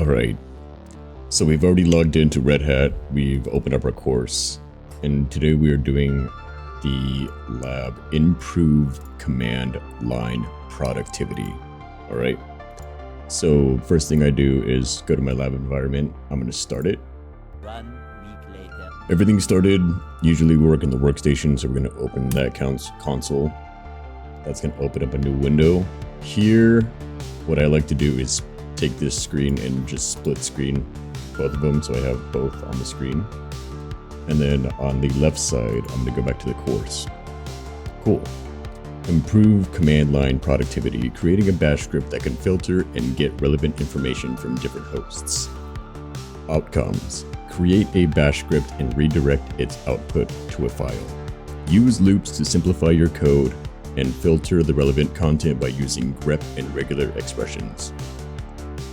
Alright, so we've already logged into Red Hat, we've opened up our course, and today we are doing the lab Improved Command Line Productivity. Alright, so first thing I do is go to my lab environment. I'm going to start it. 1 week later. Everything started. Usually we work in the workstation, so we're going to open that console. That's going to open up a new window. Here, what I like to do is take this screen and just split screen both of them so I have both on the screen. And then on the left side, I'm going to go back to the course. Cool. Improve command line productivity, creating a bash script that can filter and get relevant information from different hosts. Outcomes. Create a bash script and redirect its output to a file. Use loops to simplify your code and filter the relevant content by using grep and regular expressions.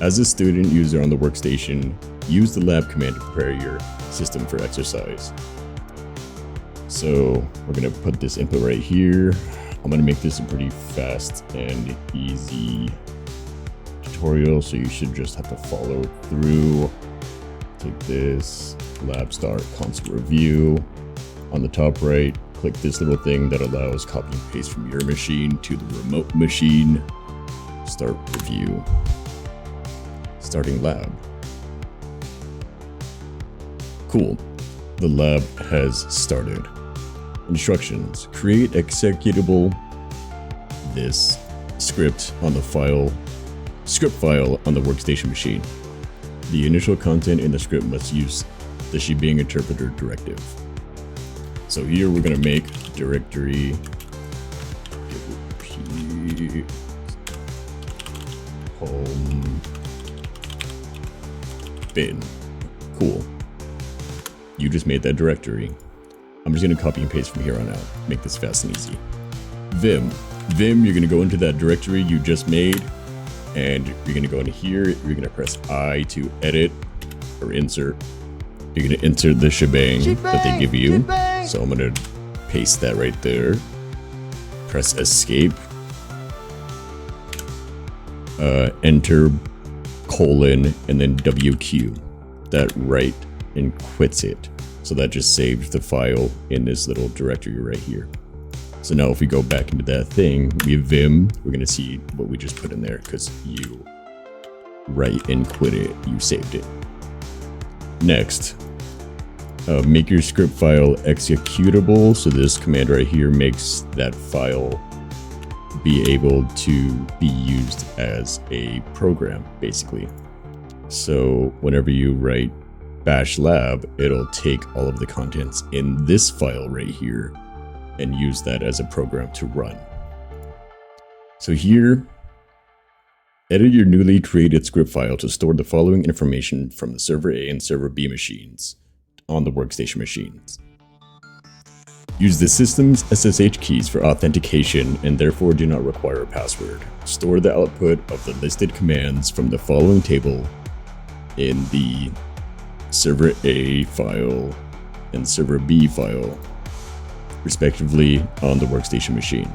As a student user on the workstation, use the lab command to prepare your system for exercise. So we're going to put this input right here. I'm going to make this a pretty fast and easy tutorial, so you should just have to follow through. Take this, lab start, console review. On the top right, click this little thing that allows copy and paste from your machine to the remote machine. Start review. Starting lab. Cool. The lab has started. Instructions. Create executable this script on the script file on the workstation machine. The initial content in the script must use the shebang interpreter directive. So here we're going to make directory home bin. Cool. You just made that directory. I'm just going to copy and paste from here on out. Make this fast and easy. Vim, you're going to go into that directory you just made, and you're going to go into here. You're going to press I to edit or insert. You're going to insert the shebang that they give you. So I'm going to paste that right there. Press escape. Enter colon and then WQ. That right and quits it. So that just saves the file in this little directory right here. So now if we go back into that thing, we have Vim, we're going to see what we just put in there because you write and quit it, you saved it. Next, make your script file executable. So this command right here makes that file be able to be used as a program, basically. So whenever you write bash lab, it'll take all of the contents in this file right here and use that as a program to run. So here, edit your newly created script file to store the following information from the server A and server B machines on the workstation machines. Use the system's SSH keys for authentication and therefore do not require a password. Store the output of the listed commands from the following table in the server A file and server B file, respectively, on the workstation machine.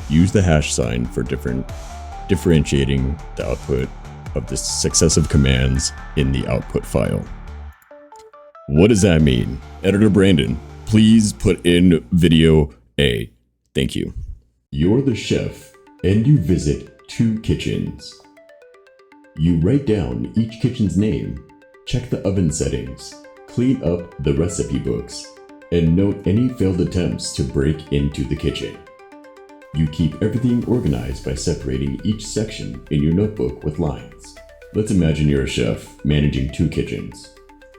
Use the hash sign for differentiating the output of the successive commands in the output file. What does that mean? Editor Brandon, please put in video A. Thank you. You're the chef and you visit 2 kitchens. You write down each kitchen's name, check the oven settings, clean up the recipe books, and note any failed attempts to break into the kitchen. You keep everything organized by separating each section in your notebook with lines. Let's imagine you're a chef managing 2 kitchens.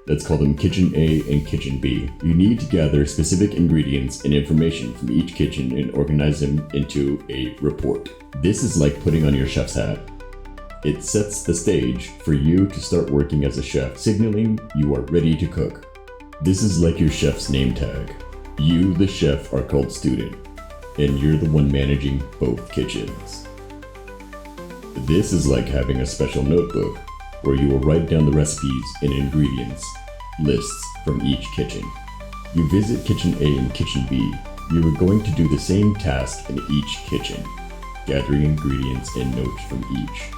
Let's call them Kitchen A and Kitchen B. You need to gather specific ingredients and information from each kitchen and organize them into a report. This is like putting on your chef's hat. It sets the stage for you to start working as a chef, signaling you are ready to cook. This is like your chef's name tag. You, the chef, are called student, and you're the one managing both kitchens. This is like having a special notebook where you will write down the recipes and ingredients lists from each kitchen. You visit Kitchen A and Kitchen B. You are going to do the same task in each kitchen, gathering ingredients and notes from each.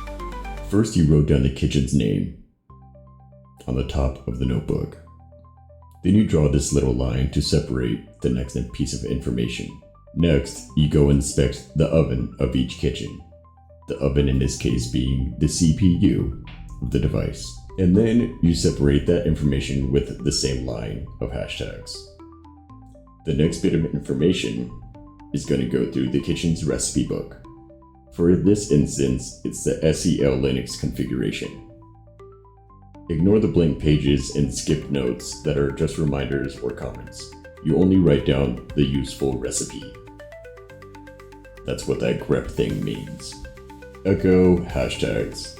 First, you wrote down the kitchen's name. on the top of the notebook. Then you draw this little line to separate the next piece of information. Next, you go inspect the oven of each kitchen. The oven in this case being the CPU of the device. And then you separate that information with the same line of hashtags. The next bit of information is going to go through the kitchen's recipe book. For this instance, it's the SEL Linux configuration. Ignore the blank pages and skip notes that are just reminders or comments. You only write down the useful recipe. That's what that grep thing means. Echo hashtags.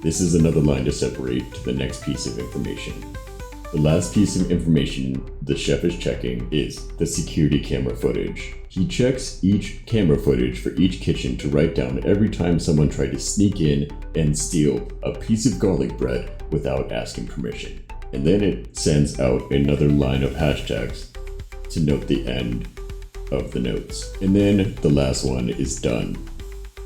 This is another line to separate to the next piece of information. The last piece of information the chef is checking is the security camera footage. He checks each camera footage for each kitchen to write down every time someone tried to sneak in and steal a piece of garlic bread without asking permission. And then it sends out another line of hashtags to note the end of the notes. And then the last one is done.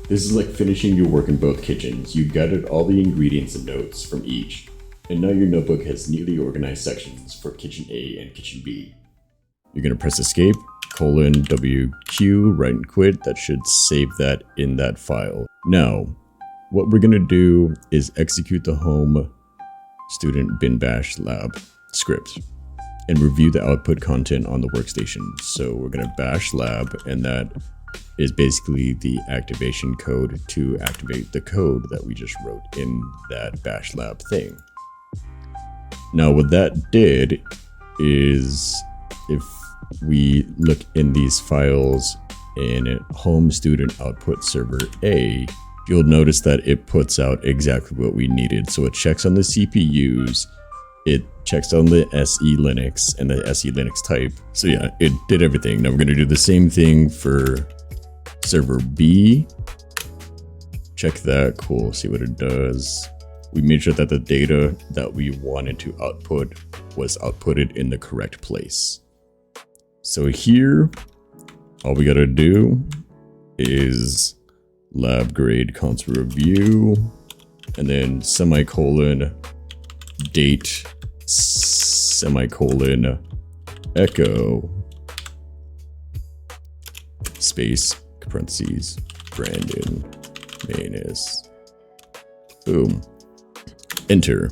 This is like finishing your work in both kitchens. You gathered all the ingredients and notes from each, and now your notebook has neatly organized sections for kitchen A and kitchen B. You're gonna press escape, :WQ, write and quit. That should save that in that file. Now, what we're gonna do is execute the home student bin bash lab script and review the output content on the workstation. So we're gonna bash lab, and that is basically the activation code to activate the code that we just wrote in that bash lab thing. Now what that did is, if we look in these files in home student output server A, you'll notice that it puts out exactly what we needed. So it checks on the CPUs, it checks on the SE Linux and the SE Linux type. So yeah, it did everything. Now we're gonna do the same thing for server B. Check that, cool, see what it does. We made sure that the data that we wanted to output was outputted in the correct place. So here, all we gotta do is lab grade console review, and then semicolon date semicolon echo space parentheses Brandon Manus. Boom. Enter.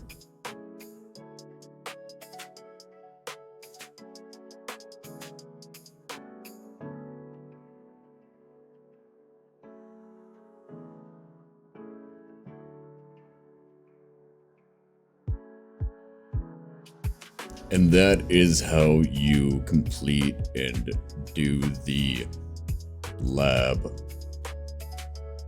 And that is how you complete and do the lab.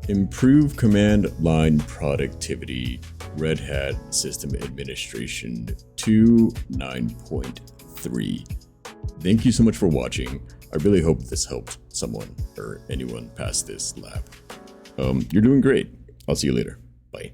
Improve command line productivity, Red Hat System Administration 2.9.3. Thank you so much for watching. I really hope this helped someone or anyone pass this lab. You're doing great. I'll see you later. Bye.